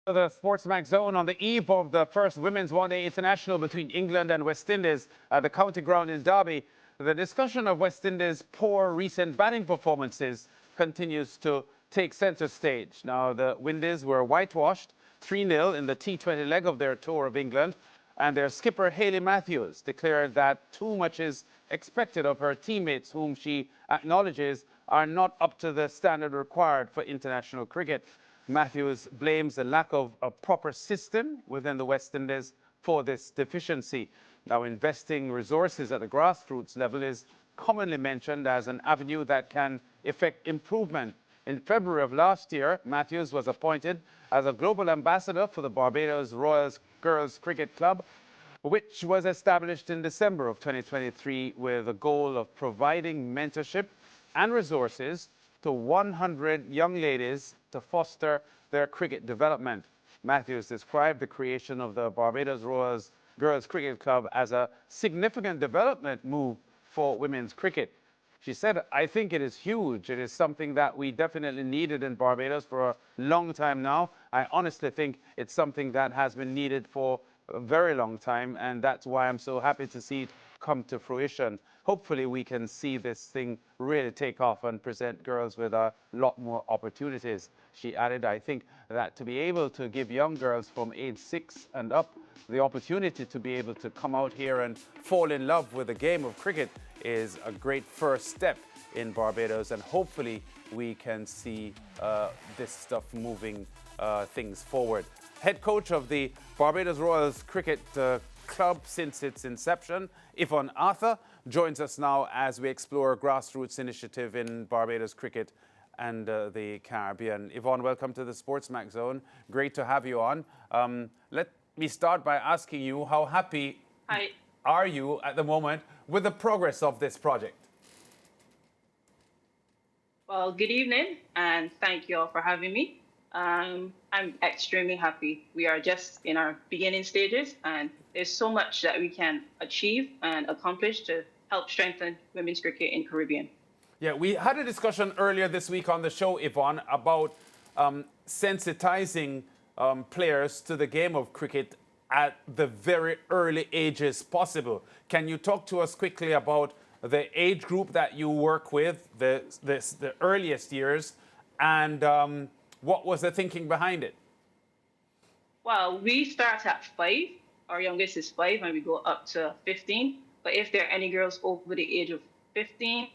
The SportsMax Zone on the eve of the first Women's One-Day International between England and West Indies at the county ground in Derby. The discussion of West Indies' poor recent batting performances continues to take centre stage. Now, the Windies were whitewashed 3-0 in the T20 leg of their tour of England, and their skipper Hayley Matthews declared that too much is expected of her teammates, whom she acknowledges are not up to the standard required for international cricket. Matthews blames the lack of a proper system within the West Indies for this deficiency. Now, investing resources at the grassroots level is commonly mentioned as an avenue that can effect improvement. In February of last year, Matthews was appointed as a global ambassador for the Barbados Royals Girls Cricket Club, which was established in December of 2023 with the goal of providing mentorship and resources to 100 young ladies to foster their cricket development. Matthews described the creation of the Barbados Royals Girls Cricket Club as a significant development move for women's cricket. She said, "I think it is huge. It is something that we definitely needed in Barbados for a long time now. I honestly think it's something that has been needed for a very long time, and that's why I'm so happy to see it come to fruition. Hopefully we can see this thing really take off and present girls with a lot more opportunities." She added, "I think that to be able to give young girls from age 6 and up the opportunity to be able to come out here and fall in love with the game of cricket is a great first step in Barbados, and hopefully we can see this stuff moving things forward." Head coach of the Barbados Royals Cricket Club since its inception, Yvonne Arthur, joins us now as we explore a grassroots initiative in Barbados cricket and the Caribbean. Yvonne, welcome to the SportsMax Zone. Great to have you on. Let me start by asking you, how happy are you at the moment with the progress of this project? Well, good evening, and thank you all for having me. I'm extremely happy. We are just in our beginning stages, and there's so much that we can achieve and accomplish to help strengthen women's cricket in Caribbean. Yeah, we had a discussion earlier this week on the show, Yvonne, about sensitizing players to the game of cricket at the very early ages possible. Can you talk to us quickly about the age group that you work with, the earliest years, and what was the thinking behind it? Well, we start at 5. Our youngest is 5, and we go up to 15. But if there are any girls over the age of 15,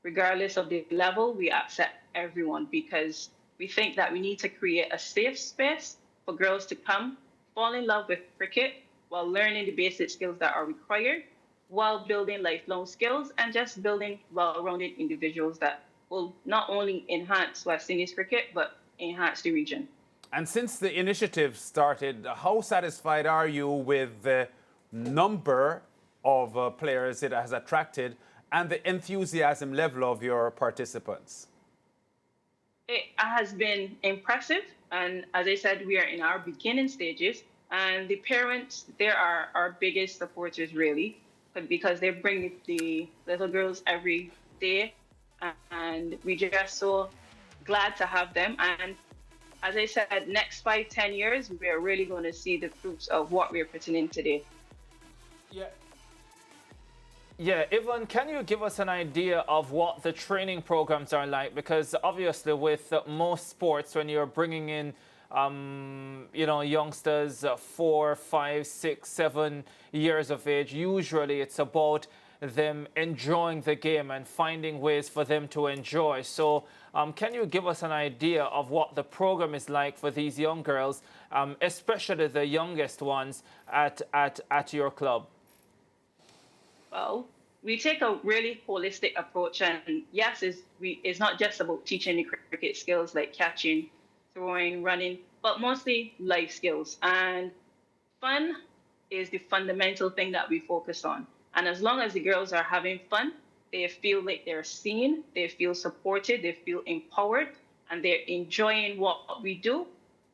regardless of the level, we accept everyone, because we think that we need to create a safe space for girls to come, fall in love with cricket while learning the basic skills that are required, while building lifelong skills and just building well-rounded individuals that will not only enhance West Indies cricket, but enhance the region. And since the initiative started, how satisfied are you with the number of players it has attracted and the enthusiasm level of your participants? It has been impressive. And as I said, we are in our beginning stages. And the parents, they are our biggest supporters, really, because they bring the little girls every day. And we're just so glad to have them. And as I said, next 5-10 years, we are really going to see the fruits of what we're putting in today. Yeah, Yvonne, can you give us an idea of what the training programs are like? Because obviously with most sports, when you're bringing in, youngsters 4, 5, 6, 7 years of age, usually it's about them enjoying the game and finding ways for them to enjoy. So can you give us an idea of what the program is like for these young girls, especially the youngest ones at your club? Well, we take a really holistic approach, and yes, it's not just about teaching the cricket skills like catching, throwing, running, but mostly life skills. And fun is the fundamental thing that we focus on. And as long as the girls are having fun, they feel like they're seen, they feel supported, they feel empowered, and they're enjoying what we do,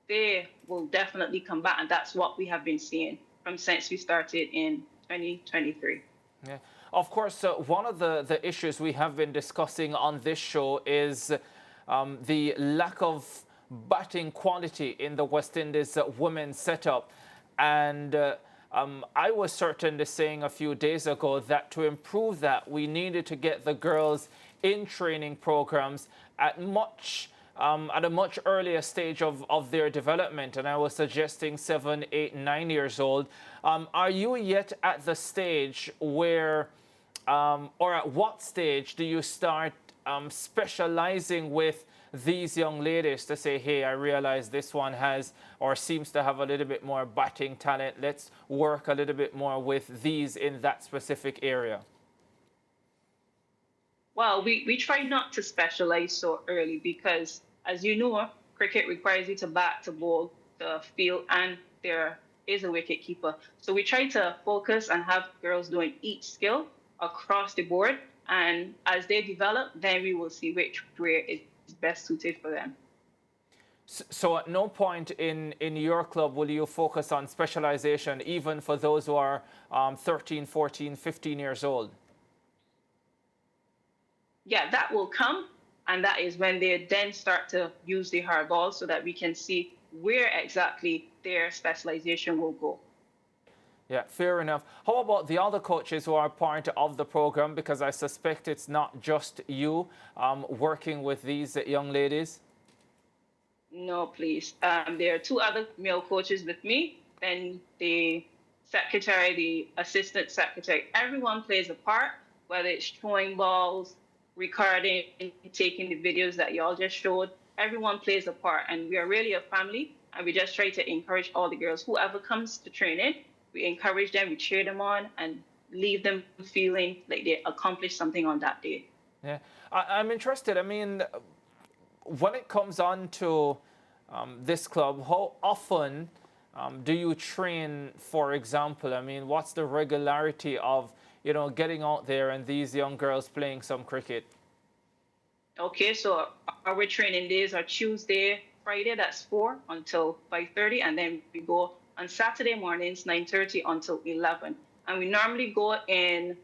they will definitely come back. And that's what we have been seeing since we started in 2023. Yeah. Of course, one of the issues we have been discussing on this show is the lack of batting quality in the West Indies women's setup. And I was certainly saying a few days ago that to improve that, we needed to get the girls in training programs at a much earlier stage of their development. And I was suggesting 7, 8, 9 years old. Are you yet at the stage where, or at what stage do you start specializing with these young ladies to say, hey, I realize this one has or seems to have a little bit more batting talent. Let's work a little bit more with these in that specific area? Well, we try not to specialize so early because, as you know, cricket requires you to bat, to bowl, to field, and there is a wicket keeper. So we try to focus and have girls doing each skill across the board. And as they develop, then we will see which career is best suited for them. So at no point in your club will you focus on specialization, even for those who are 13, 14, 15 years old? Yeah, that will come. And that is when they then start to use the hard ball so that we can see where exactly their specialization will go. Yeah, fair enough. How about the other coaches who are part of the program? Because I suspect it's not just you working with these young ladies. No, please. There are 2 other male coaches with me. Then the secretary, the assistant secretary, everyone plays a part, whether it's throwing balls, recording, taking the videos that y'all just showed. Everyone plays a part, and we are really a family, and we just try to encourage all the girls. Whoever comes to training, we encourage them, we cheer them on, and leave them feeling like they accomplished something on that day. Yeah, I'm interested. I mean, when it comes on to this club, how often do you train, for example? I mean, what's the regularity of, getting out there and these young girls playing some cricket? Okay, so our training days are Tuesday, Friday, that's 4 until 5:30, and then we go on Saturday mornings, 9:30 until 11. And we normally go in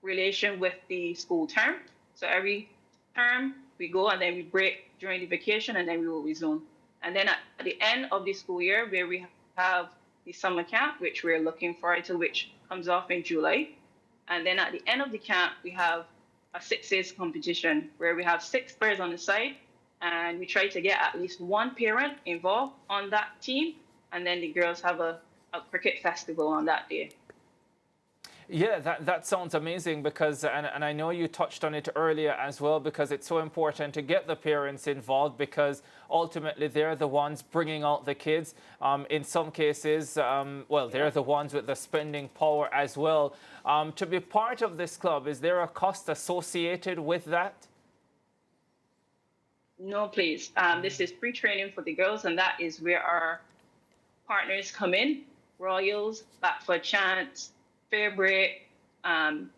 relation with the school term. So every term we go and then we break during the vacation and then we will resume. And then at the end of the school year, where we have the summer camp, which we're looking forward to, which comes off in July. And then at the end of the camp, we have a 6 days competition where we have 6 players on the side, and we try to get at least 1 parent involved on that team. And then the girls have a cricket festival on that day. Yeah, that sounds amazing because, and I know you touched on it earlier as well, because it's so important to get the parents involved because ultimately they're the ones bringing out the kids. In some cases, they're the ones with the spending power as well. To be part of this club, is there a cost associated with that? No, please. This is pre-training for the girls, and that is where our partners come in. Royals, Back for a Chance, Fairbreak,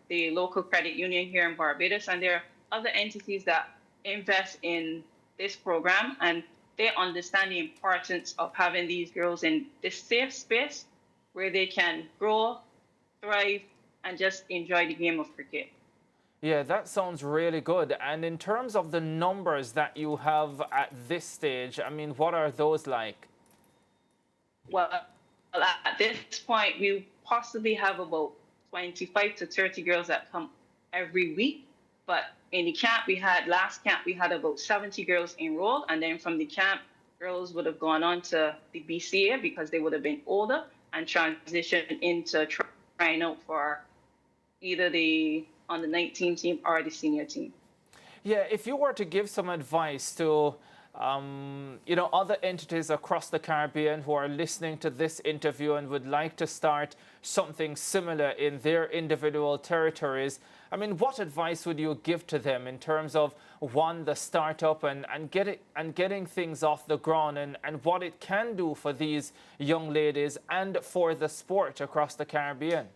the local credit union here in Barbados, and there are other entities that invest in this program, and they understand the importance of having these girls in this safe space where they can grow, thrive, and just enjoy the game of cricket. Yeah, that sounds really good. And in terms of the numbers that you have at this stage, I mean, what are those like? Well, at this point, we possibly have about 25 to 30 girls that come every week. But in the camp last camp, we had about 70 girls enrolled. And then from the camp, girls would have gone on to the BCA because they would have been older and transitioned into trying out for either the under 19 team or the senior team. Yeah, if you were to give some advice to other entities across the Caribbean who are listening to this interview and would like to start something similar in their individual territories, I mean, what advice would you give to them in terms of, one, the startup and getting things off the ground and what it can do for these young ladies and for the sport across the Caribbean?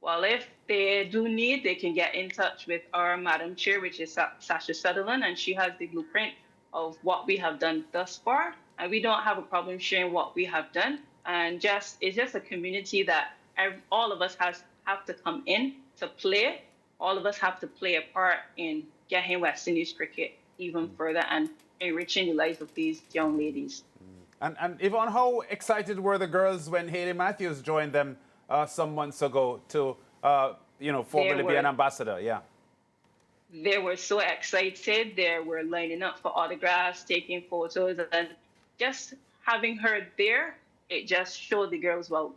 Well, if they do need, they can get in touch with our Madam Chair, which is Sasha Sutherland, and she has the blueprint of what we have done thus far. And we don't have a problem sharing what we have done. And it's just a community that all of us have to come in to play. All of us have to play a part in getting West Indies cricket even further and enriching the lives of these young ladies. And Yvonne, how excited were the girls when Haley Matthews joined them some months ago to, formally be an ambassador? Yeah. They were so excited. They were lining up for autographs, taking photos, and just having her there, it just showed the girls, well,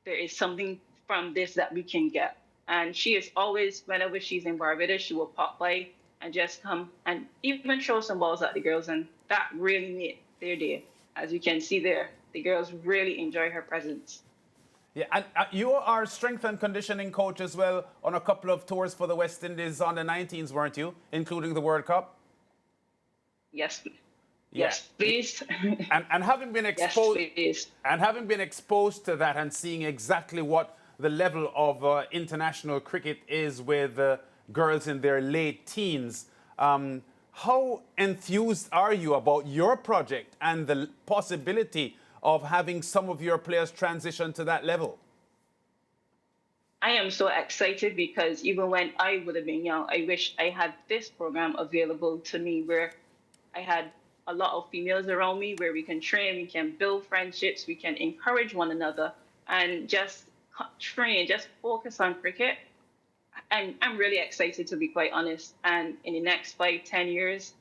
there is something from this that we can get. And she is always, whenever she's in Barbados, she will pop by and just come and even throw some balls at the girls. And that really made their day. As you can see there, the girls really enjoy her presence. Yeah, and you are strength and conditioning coach as well on a couple of tours for the West Indies on the 19s, weren't you? Including the World Cup? Yes. Yeah. Yes, please. And having been exposed, yes, please. and having been exposed to that and seeing exactly what the level of international cricket is with girls in their late teens, how enthused are you about your project and the possibility of having some of your players transition to that level? I am so excited because even when I would have been young, I wish I had this program available to me where I had a lot of females around me where we can train, we can build friendships, we can encourage one another and just train, just focus on cricket. And I'm really excited, to be quite honest. And in the next 5, 10 years,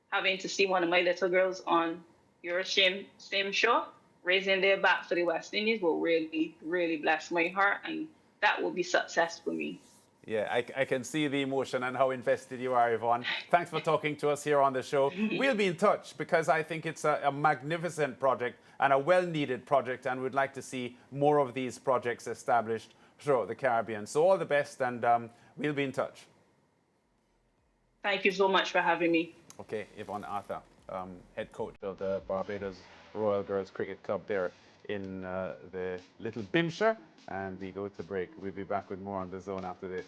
having to see one of my little girls on your same show, raising their bat for the West Indies will really, really bless my heart. And that will be success for me. Yeah, I can see the emotion and how invested you are, Yvonne. Thanks for talking to us here on the show. We'll be in touch because I think it's a magnificent project and a well-needed project, and we'd like to see more of these projects established throughout the Caribbean. So all the best, and we'll be in touch. Thank you so much for having me. Okay, Yvonne Arthur, head coach of the Barbados Royal Girls Cricket Club there in the Little Bimshire. And we go to break. We'll be back with more on The Zone after this.